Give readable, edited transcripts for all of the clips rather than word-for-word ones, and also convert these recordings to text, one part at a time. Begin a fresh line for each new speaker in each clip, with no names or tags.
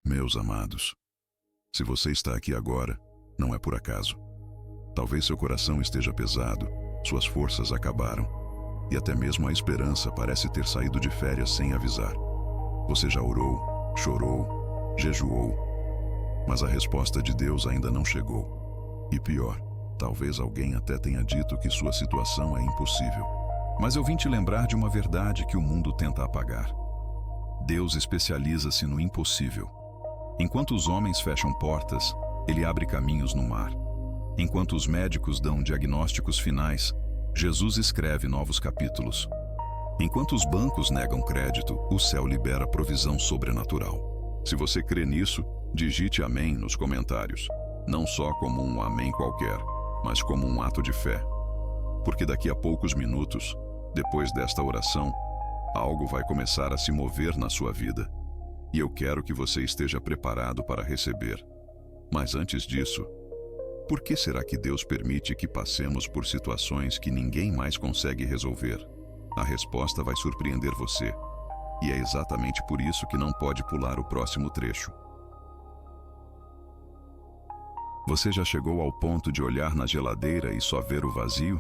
Meus amados, se você está aqui agora, não é por acaso. Talvez seu coração esteja pesado, suas forças acabaram, e até mesmo a esperança parece ter saído de férias sem avisar. Você já orou, chorou, jejuou, mas a resposta de Deus ainda não chegou. E pior, talvez alguém até tenha dito que sua situação é impossível. Mas eu vim te lembrar de uma verdade que o mundo tenta apagar. Deus especializa-se no impossível. Enquanto os homens fecham portas, Ele abre caminhos no mar. Enquanto os médicos dão diagnósticos finais, Jesus escreve novos capítulos. Enquanto os bancos negam crédito, o céu libera provisão sobrenatural. Se você crê nisso, digite amém nos comentários. Não só como um amém qualquer, mas como um ato de fé. Porque daqui a poucos minutos, depois desta oração, algo vai começar a se mover na sua vida. E eu quero que você esteja preparado para receber. Mas antes disso, por que será que Deus permite que passemos por situações que ninguém mais consegue resolver? A resposta vai surpreender você. E é exatamente por isso que não pode pular o próximo trecho. Você já chegou ao ponto de olhar na geladeira e só ver o vazio?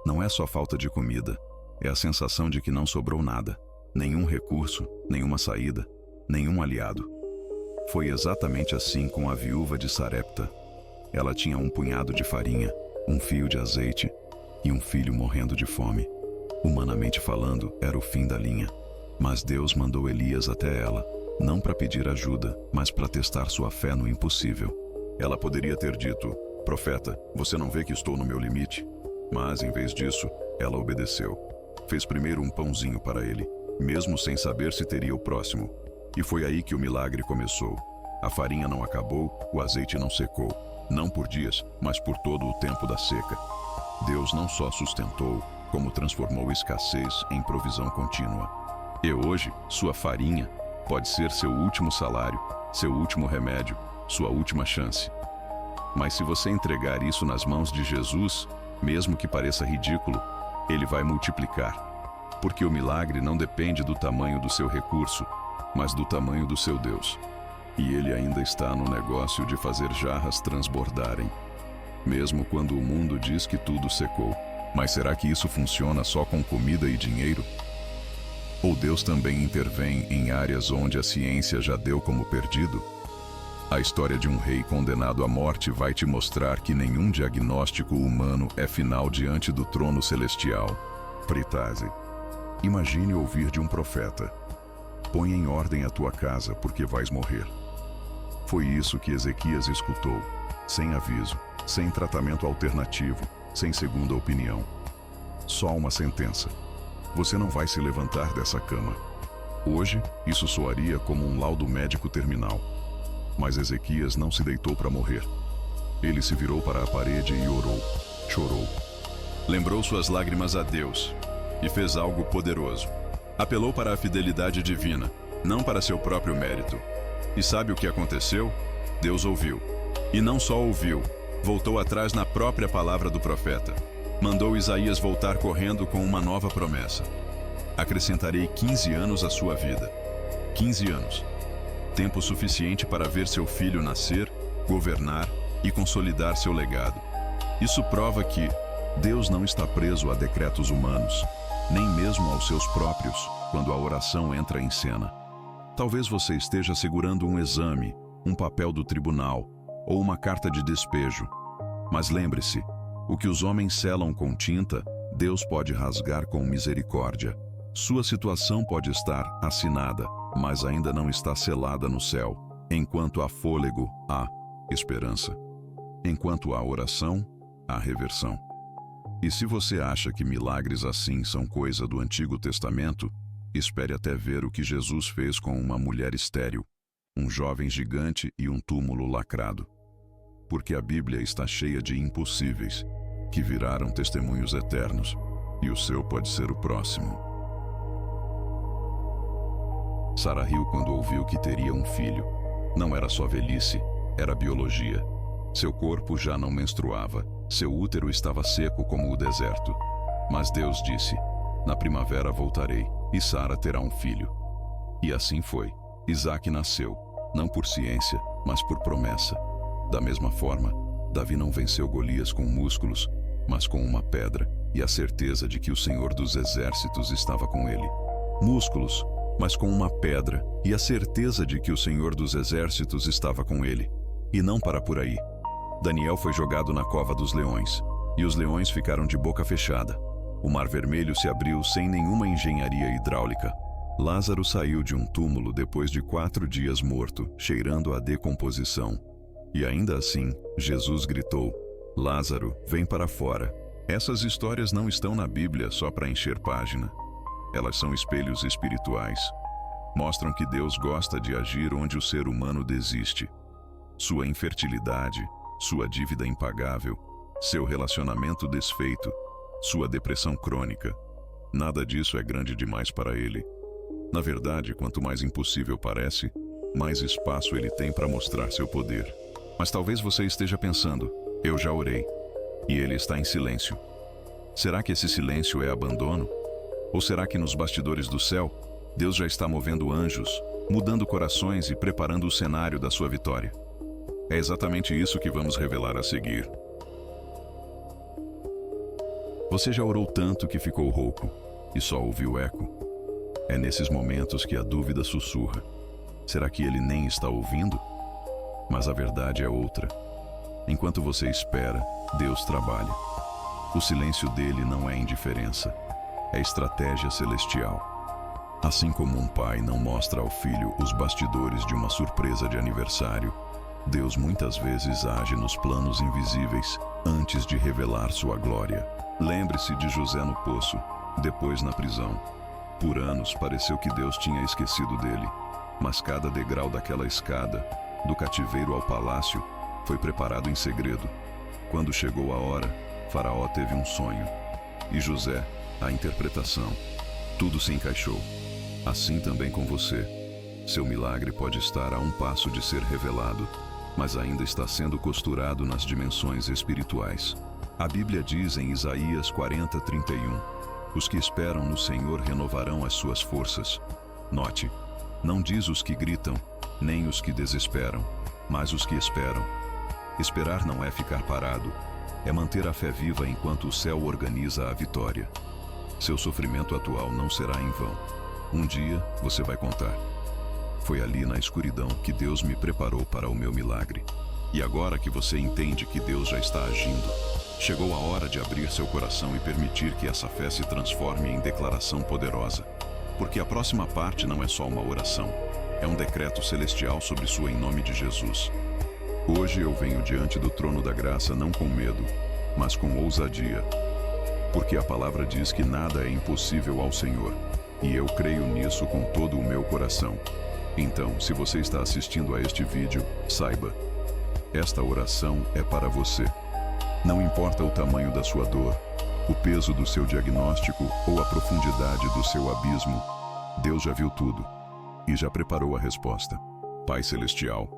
Não é só falta de comida, é a sensação de que não sobrou nada. Nenhum recurso, nenhuma saída, nenhum aliado. Foi exatamente assim com a viúva de Sarepta. Ela tinha um punhado de farinha, um fio de azeite e um filho morrendo de fome. Humanamente falando, era o fim da linha. Mas Deus mandou Elias até ela, não para pedir ajuda, mas para testar sua fé no impossível. Ela poderia ter dito: profeta, você não vê que estou no meu limite? Mas, em vez disso, ela obedeceu. Fez primeiro um pãozinho para ele, mesmo sem saber se teria o próximo. E foi aí que o milagre começou. A farinha não acabou, o azeite não secou. Não por dias, mas por todo o tempo da seca. Deus não só sustentou, como transformou escassez em provisão contínua. E hoje, sua farinha pode ser seu último salário, seu último remédio, sua última chance. Mas se você entregar isso nas mãos de Jesus, mesmo que pareça ridículo, Ele vai multiplicar. Porque o milagre não depende do tamanho do seu recurso, mas do tamanho do seu Deus. E Ele ainda está no negócio de fazer jarras transbordarem, mesmo quando o mundo diz que tudo secou. Mas será que isso funciona só com comida e dinheiro? Ou Deus também intervém em áreas onde a ciência já deu como perdido? A história de um rei condenado à morte vai te mostrar que nenhum diagnóstico humano é final diante do trono celestial. Fritase. Imagine ouvir de um profeta: põe em ordem a tua casa, porque vais morrer. Foi isso que Ezequias escutou, sem aviso, sem tratamento alternativo, sem segunda opinião. Só uma sentença: você não vai se levantar dessa cama. Hoje, isso soaria como um laudo médico terminal. Mas Ezequias não se deitou para morrer. Ele se virou para a parede e orou, chorou. Lembrou suas lágrimas a Deus e fez algo poderoso. Apelou para a fidelidade divina, não para seu próprio mérito. E sabe o que aconteceu? Deus ouviu. E não só ouviu, voltou atrás na própria palavra do profeta. Mandou Isaías voltar correndo com uma nova promessa: acrescentarei 15 anos à sua vida. 15 anos. Tempo suficiente para ver seu filho nascer, governar e consolidar seu legado. Isso prova que Deus não está preso a decretos humanos, nem mesmo aos seus próprios, quando a oração entra em cena. Talvez você esteja segurando um exame, um papel do tribunal ou uma carta de despejo. Mas lembre-se, o que os homens selam com tinta, Deus pode rasgar com misericórdia. Sua situação pode estar assinada, mas ainda não está selada no céu. Enquanto há fôlego, há esperança. Enquanto há oração, há reversão. E se você acha que milagres assim são coisa do Antigo Testamento, espere até ver o que Jesus fez com uma mulher estéril, um jovem gigante e um túmulo lacrado. Porque a Bíblia está cheia de impossíveis, que viraram testemunhos eternos, e o seu pode ser o próximo. Sara riu quando ouviu que teria um filho. Não era só velhice, era biologia. Seu corpo já não menstruava, seu útero estava seco como o deserto. Mas Deus disse: na primavera voltarei, e Sara terá um filho. E assim foi. Isaque nasceu. não por ciência, mas por promessa. Da mesma forma, Davi não venceu Golias com músculos, mas com uma pedra e a certeza de que o Senhor dos Exércitos estava com ele. Músculos, mas com uma pedra e a certeza de que o Senhor dos Exércitos estava com ele. E não para por aí. Daniel foi jogado na cova dos leões, e os leões ficaram de boca fechada. O Mar Vermelho se abriu sem nenhuma engenharia hidráulica. Lázaro saiu de um túmulo depois de 4 dias morto, cheirando a decomposição. E ainda assim, Jesus gritou: Lázaro, vem para fora. Essas histórias não estão na Bíblia só para encher página. Elas são espelhos espirituais. Mostram que Deus gosta de agir onde o ser humano desiste. Sua infertilidade, sua dívida impagável, seu relacionamento desfeito, sua depressão crônica. Nada disso é grande demais para ele. Na verdade, quanto mais impossível parece, mais espaço ele tem para mostrar seu poder. Mas talvez você esteja pensando: eu já orei, e ele está em silêncio. Será que esse silêncio é abandono? Ou será que nos bastidores do céu, Deus já está movendo anjos, mudando corações e preparando o cenário da sua vitória? É exatamente isso que vamos revelar a seguir. Você já orou tanto que ficou rouco e só ouviu eco? É nesses momentos que a dúvida sussurra: será que ele nem está ouvindo? Mas a verdade é outra. Enquanto você espera, Deus trabalha. O silêncio dele não é indiferença, é estratégia celestial. Assim como um pai não mostra ao filho os bastidores de uma surpresa de aniversário, Deus muitas vezes age nos planos invisíveis antes de revelar sua glória. Lembre-se de José no poço, depois na prisão. Por anos pareceu que Deus tinha esquecido dele, mas cada degrau daquela escada, do cativeiro ao palácio, foi preparado em segredo. Quando chegou a hora, Faraó teve um sonho, e José, a interpretação. Tudo se encaixou. Assim também com você. Seu milagre pode estar a um passo de ser revelado, mas ainda está sendo costurado nas dimensões espirituais. A Bíblia diz em Isaías 40:31, os que esperam no Senhor renovarão as suas forças. Note, não diz os que gritam, nem os que desesperam, mas os que esperam. Esperar não é ficar parado, é manter a fé viva enquanto o céu organiza a vitória. Seu sofrimento atual não será em vão. Um dia você vai contar: foi ali na escuridão que Deus me preparou para o meu milagre. E agora que você entende que Deus já está agindo, chegou a hora de abrir seu coração e permitir que essa fé se transforme em declaração poderosa. Porque a próxima parte não é só uma oração, é um decreto celestial sobre sua em nome de Jesus. Hoje eu venho diante do trono da graça não com medo, mas com ousadia. Porque a palavra diz que nada é impossível ao Senhor, e eu creio nisso com todo o meu coração. Então, se você está assistindo a este vídeo, saiba, esta oração é para você. Não importa o tamanho da sua dor, o peso do seu diagnóstico ou a profundidade do seu abismo, Deus já viu tudo e já preparou a resposta. Pai Celestial,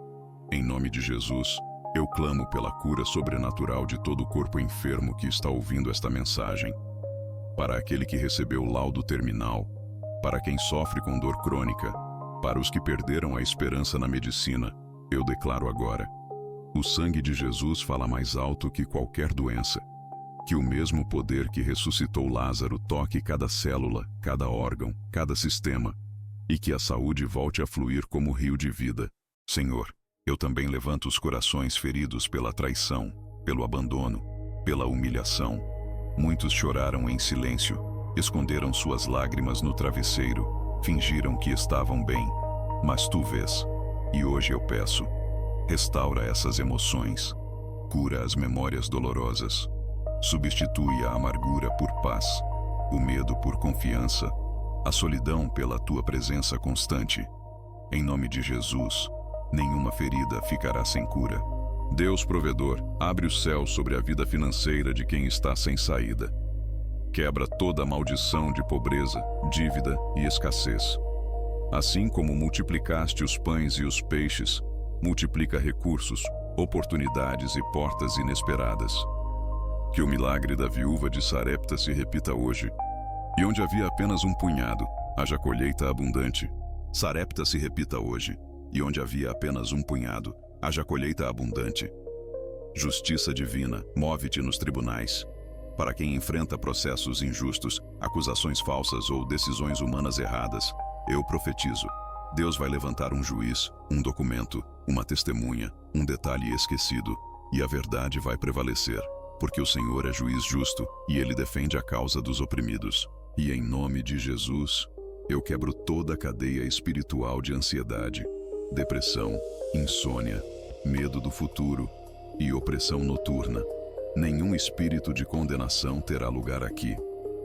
em nome de Jesus, eu clamo pela cura sobrenatural de todo o corpo enfermo que está ouvindo esta mensagem. Para aquele que recebeu o laudo terminal, para quem sofre com dor crônica, para os que perderam a esperança na medicina, eu declaro agora: o sangue de Jesus fala mais alto que qualquer doença. Que o mesmo poder que ressuscitou Lázaro toque cada célula, cada órgão, cada sistema, e que a saúde volte a fluir como rio de vida. Senhor, eu também levanto os corações feridos pela traição, pelo abandono, pela humilhação. Muitos choraram em silêncio, esconderam suas lágrimas no travesseiro, fingiram que estavam bem, mas tu vês. E hoje eu peço: restaura essas emoções, cura as memórias dolorosas, substitui a amargura por paz, o medo por confiança, a solidão pela tua presença constante. Em nome de Jesus, nenhuma ferida ficará sem cura. Deus provedor, abre o céu sobre a vida financeira de quem está sem saída. Quebra toda a maldição de pobreza, dívida e escassez. Assim como multiplicaste os pães e os peixes, multiplica recursos, oportunidades e portas inesperadas. Que o milagre da viúva de Sarepta se repita hoje. E onde havia apenas um punhado, haja colheita abundante. Sarepta se repita hoje. e onde havia apenas um punhado, haja colheita abundante. Justiça divina, move-te nos tribunais. Para quem enfrenta processos injustos, acusações falsas ou decisões humanas erradas, eu profetizo: Deus vai levantar um juiz, um documento, uma testemunha, um detalhe esquecido, e a verdade vai prevalecer, porque o Senhor é juiz justo e Ele defende a causa dos oprimidos. E em nome de Jesus, eu quebro toda a cadeia espiritual de ansiedade, depressão, insônia, medo do futuro e opressão noturna. Nenhum espírito de condenação terá lugar aqui.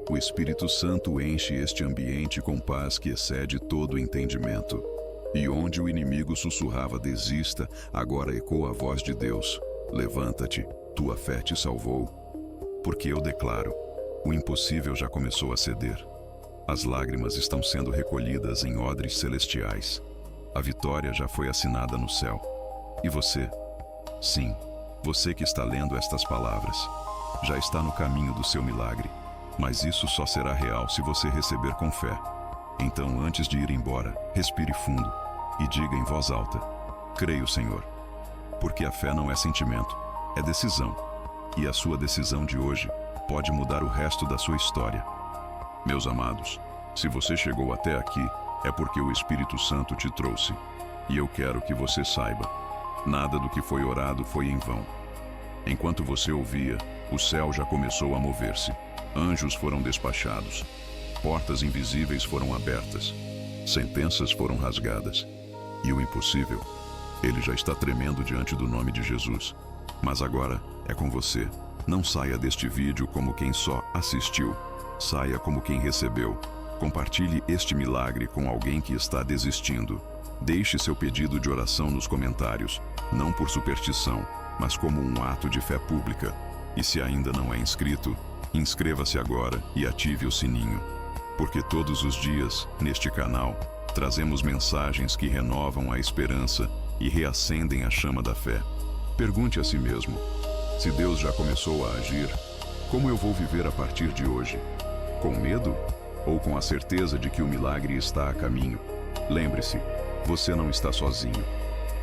O Espírito Santo enche este ambiente com paz que excede todo entendimento. E onde o inimigo sussurrava desista, agora ecoa a voz de Deus: levanta-te, tua fé te salvou. Porque eu declaro, o impossível já começou a ceder. As lágrimas estão sendo recolhidas em odres celestiais. A vitória já foi assinada no céu. E você? Sim, você que está lendo estas palavras, já está no caminho do seu milagre. Mas isso só será real se você receber com fé. Então, antes de ir embora, respire fundo e diga em voz alta: creio, Senhor. Porque a fé não é sentimento, é decisão. E a sua decisão de hoje pode mudar o resto da sua história. Meus amados, se você chegou até aqui, é porque o Espírito Santo te trouxe. E eu quero que você saiba: nada do que foi orado foi em vão. Enquanto você ouvia, o céu já começou a mover-se. Anjos foram despachados. Portas invisíveis foram abertas. Sentenças foram rasgadas. E o impossível, ele já está tremendo diante do nome de Jesus. Mas agora é com você. Não saia deste vídeo como quem só assistiu. Saia como quem recebeu. Compartilhe este milagre com alguém que está desistindo. Deixe seu pedido de oração nos comentários, não por superstição, mas como um ato de fé pública. E se ainda não é inscrito, inscreva-se agora e ative o sininho. Porque todos os dias, neste canal, trazemos mensagens que renovam a esperança e reacendem a chama da fé. Pergunte a si mesmo: se Deus já começou a agir, como eu vou viver a partir de hoje? Com medo? Ou com a certeza de que o milagre está a caminho? Lembre-se, você não está sozinho.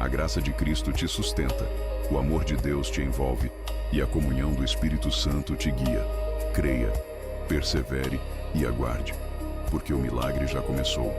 A graça de Cristo te sustenta, o amor de Deus te envolve e a comunhão do Espírito Santo te guia. Creia, persevere e aguarde, porque o milagre já começou.